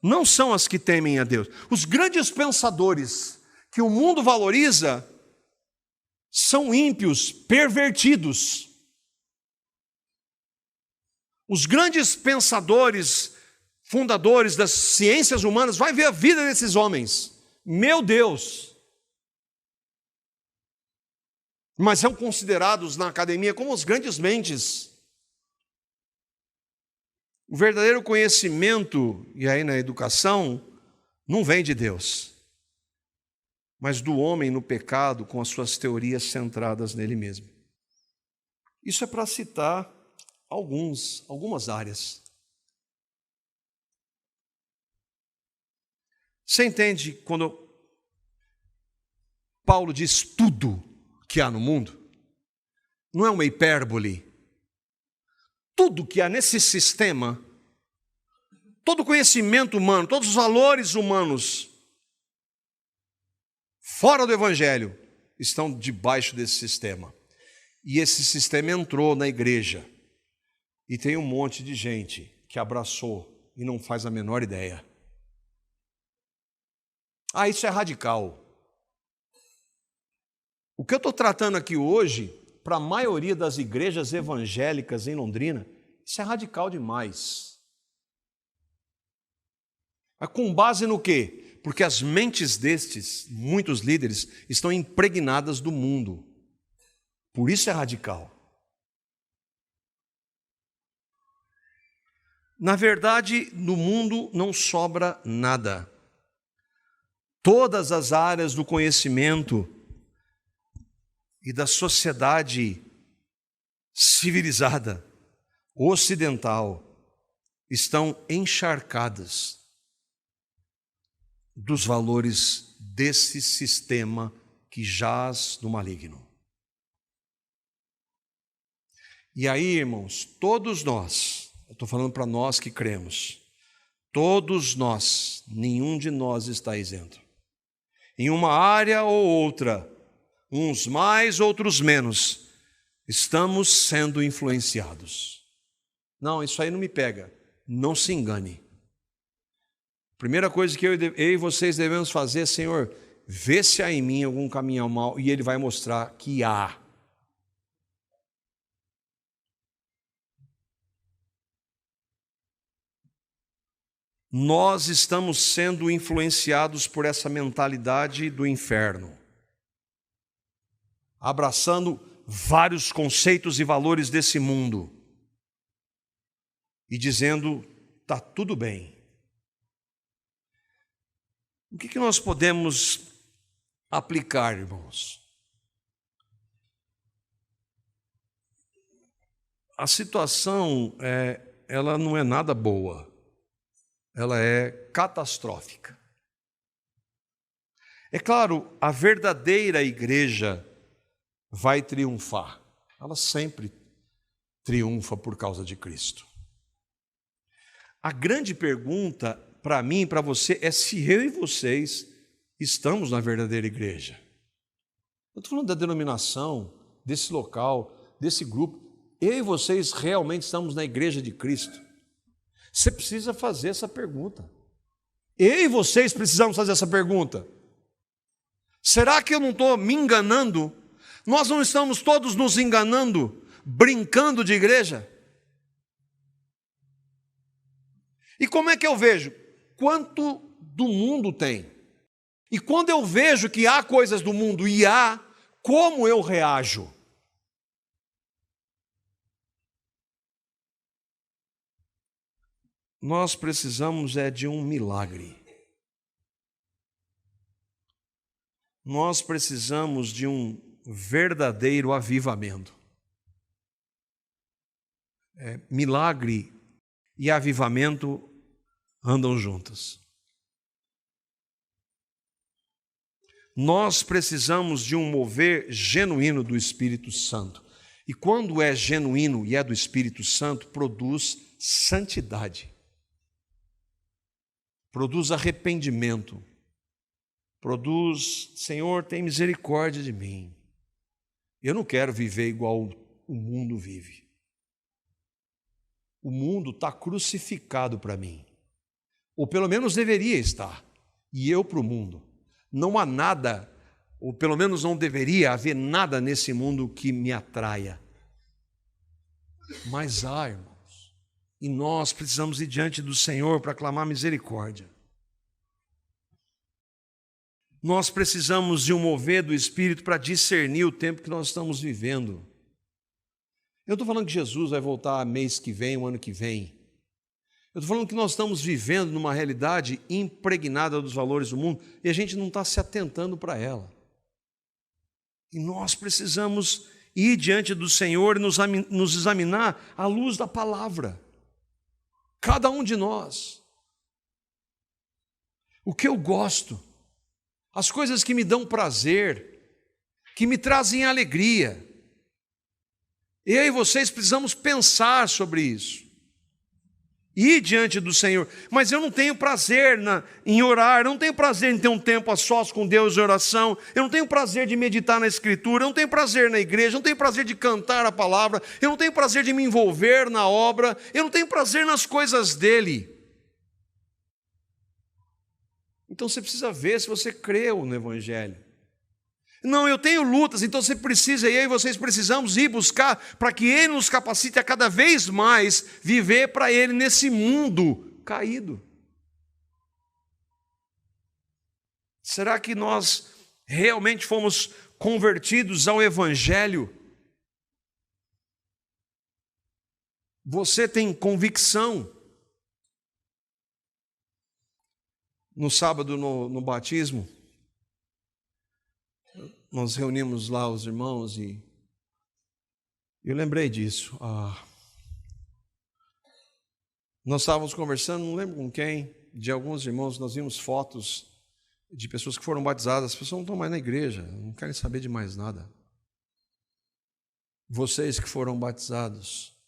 não são as que temem a Deus. Os grandes pensadores que o mundo valoriza são ímpios, pervertidos. Os grandes pensadores, fundadores das ciências humanas, vai ver a vida desses homens. Meu Deus! Mas são considerados na academia como as grandes mentes. O verdadeiro conhecimento, e aí na educação, não vem de Deus, mas do homem no pecado com as suas teorias centradas nele mesmo. Isso é para citar algumas áreas. Você entende quando Paulo diz tudo que há no mundo? Não é uma hipérbole. Tudo que há nesse sistema, todo o conhecimento humano, todos os valores humanos, fora do Evangelho, estão debaixo desse sistema. E esse sistema entrou na igreja. E tem um monte de gente que abraçou e não faz a menor ideia. Ah, isso é radical. O que eu estou tratando aqui hoje, para a maioria das igrejas evangélicas em Londrina, isso é radical demais. Mas com base no quê? Porque as mentes destes, muitos líderes, estão impregnadas do mundo. Por isso é radical. Na verdade, no mundo não sobra nada. Todas as áreas do conhecimento e da sociedade civilizada, ocidental, estão encharcadas dos valores desse sistema que jaz no maligno. E aí, irmãos, todos nós, eu estou falando para nós que cremos, todos nós, nenhum de nós está isento. Em uma área ou outra, uns mais, outros menos, estamos sendo influenciados. Não, isso aí não me pega. Não se engane. Primeira coisa que eu e vocês devemos fazer, Senhor, vê se há em mim algum caminho mal, e Ele vai mostrar que há. nós estamos sendo influenciados por essa mentalidade do inferno, abraçando vários conceitos e valores desse mundo e dizendo, está tudo bem. O que nós podemos aplicar, irmãos? A situação, ela não é nada boa, ela é catastrófica. É claro, a verdadeira igreja vai triunfar. Ela sempre triunfa por causa de Cristo. A grande pergunta para mim e para você é se eu e vocês estamos na verdadeira igreja. Eu estou falando da denominação, desse local, desse grupo. Eu e vocês realmente estamos na igreja de Cristo? Você precisa fazer essa pergunta. Eu e vocês precisamos fazer essa pergunta. Será que eu não estou me enganando? Nós não estamos todos nos enganando, brincando de igreja? E como é que eu vejo? Quanto do mundo tem? E quando eu vejo que há coisas do mundo e há, como eu reajo? Nós precisamos de um milagre. Nós precisamos de um verdadeiro avivamento. Milagre e avivamento andam juntos. Nós precisamos de um mover genuíno do Espírito Santo. E quando é genuíno e é do Espírito Santo, produz santidade. Produz arrependimento, produz, Senhor, tem misericórdia de mim. Eu não quero viver igual o mundo vive. O mundo está crucificado para mim, ou pelo menos deveria estar, e eu para o mundo. Não há nada, ou pelo menos não deveria haver nada nesse mundo que me atraia. Mas há, irmão. E nós precisamos ir diante do Senhor para clamar misericórdia. Nós precisamos de um mover do Espírito para discernir o tempo que nós estamos vivendo. Eu estou falando que Jesus vai voltar mês que vem, o ano que vem. Eu estou falando que nós estamos vivendo numa realidade impregnada dos valores do mundo e a gente não está se atentando para ela. E nós precisamos ir diante do Senhor e nos examinar à luz da palavra. Cada um de nós. O que eu gosto, as coisas que me dão prazer, que me trazem alegria. Eu e vocês precisamos pensar sobre isso. Ir diante do Senhor. Mas eu não tenho prazer em orar, eu não tenho prazer em ter um tempo a sós com Deus em oração, eu não tenho prazer de meditar na Escritura, eu não tenho prazer na igreja, eu não tenho prazer de cantar a palavra, eu não tenho prazer de me envolver na obra, eu não tenho prazer nas coisas dele. Então você precisa ver se você creu no Evangelho. Não, eu tenho lutas, então você precisa, e eu e vocês precisamos ir buscar para que Ele nos capacite a cada vez mais viver para Ele nesse mundo caído. Será que nós realmente fomos convertidos ao Evangelho? Você tem convicção? No sábado, no batismo, nós reunimos lá os irmãos e eu lembrei disso. Nós estávamos conversando, não lembro com quem, de alguns irmãos, nós vimos fotos de pessoas que foram batizadas. As pessoas não estão mais na igreja, não querem saber de mais nada. Vocês que foram batizados,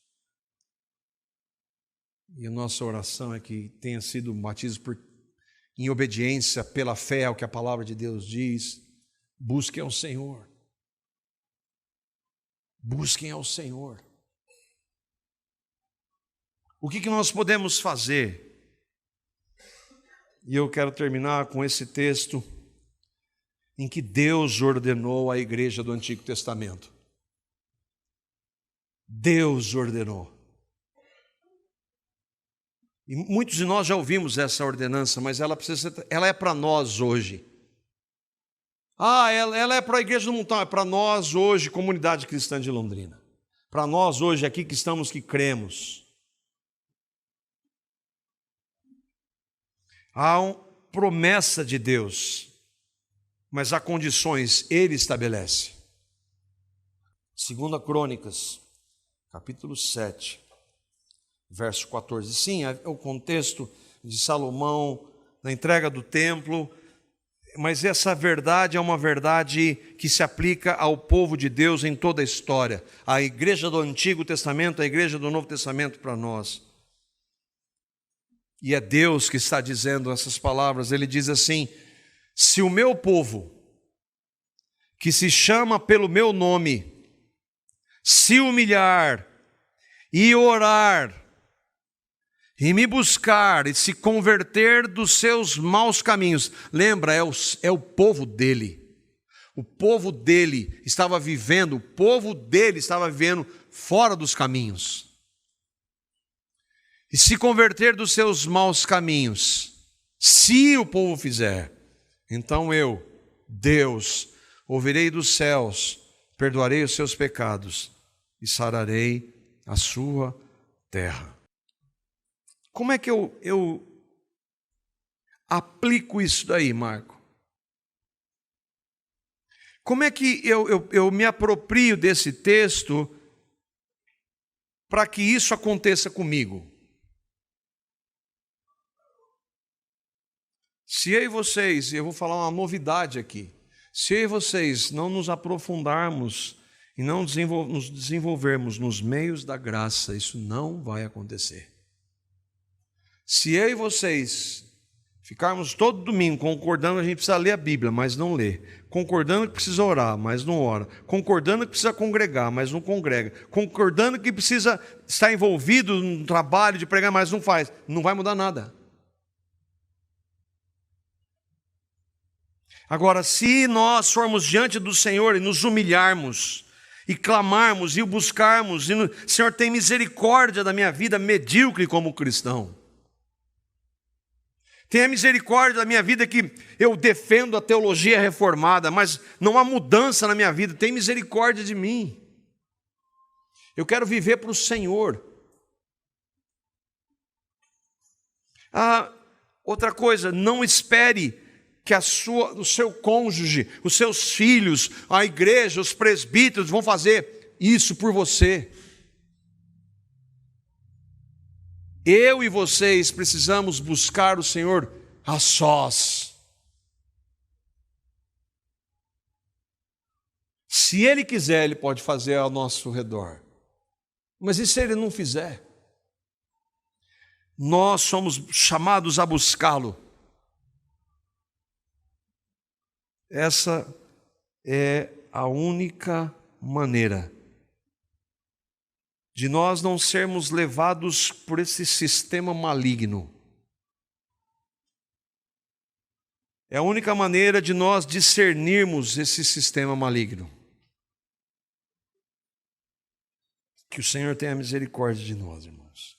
e a nossa oração é que tenha sido um batismo em obediência, pela fé ao que a palavra de Deus diz. Busquem ao Senhor. Busquem ao Senhor. O que nós podemos fazer? E eu quero terminar com esse texto em que Deus ordenou à igreja do Antigo Testamento. Deus ordenou. E muitos de nós já ouvimos essa ordenança, mas ela é para nós hoje. Ela é para a Igreja do Montão, é para nós hoje, comunidade cristã de Londrina. Para nós hoje aqui que estamos, que cremos. Há uma promessa de Deus, mas há condições, Ele estabelece. 2 Crônicas, capítulo 7, verso 14. Sim, é o contexto de Salomão, na entrega do templo, mas essa verdade é uma verdade que se aplica ao povo de Deus em toda a história. A igreja do Antigo Testamento, a igreja do Novo Testamento para nós. E é Deus que está dizendo essas palavras. Ele diz assim: se o meu povo, que se chama pelo meu nome, se humilhar e orar, e me buscar e se converter dos seus maus caminhos. Lembra, é o povo dele. O povo dele estava vivendo fora dos caminhos. E se converter dos seus maus caminhos, se o povo fizer, então eu, Deus, ouvirei dos céus, perdoarei os seus pecados e sararei a sua terra. Como é que eu aplico isso daí, Marco? Como é que eu me aproprio desse texto para que isso aconteça comigo? Se eu e vocês, eu vou falar uma novidade aqui, se eu e vocês não nos aprofundarmos e não nos desenvolvermos nos meios da graça, isso não vai acontecer. Se eu e vocês ficarmos todo domingo concordando que a gente precisa ler a Bíblia, mas não lê, concordando que precisa orar, mas não ora, concordando que precisa congregar, mas não congrega, concordando que precisa estar envolvido no trabalho de pregar, mas não faz, não vai mudar nada. Agora, se nós formos diante do Senhor e nos humilharmos, e clamarmos, e o buscarmos, Senhor, tem misericórdia da minha vida medíocre como cristão. Tenha misericórdia da minha vida que eu defendo a teologia reformada, mas não há mudança na minha vida. Tem misericórdia de mim. Eu quero viver para o Senhor. Outra coisa, não espere que o seu cônjuge, os seus filhos, a igreja, os presbíteros vão fazer isso por você. Eu e vocês precisamos buscar o Senhor a sós. Se Ele quiser, Ele pode fazer ao nosso redor. Mas e se Ele não fizer? Nós somos chamados a buscá-lo. Essa é a única maneira de nós não sermos levados por esse sistema maligno. É a única maneira de nós discernirmos esse sistema maligno. Que o Senhor tenha misericórdia de nós, irmãos.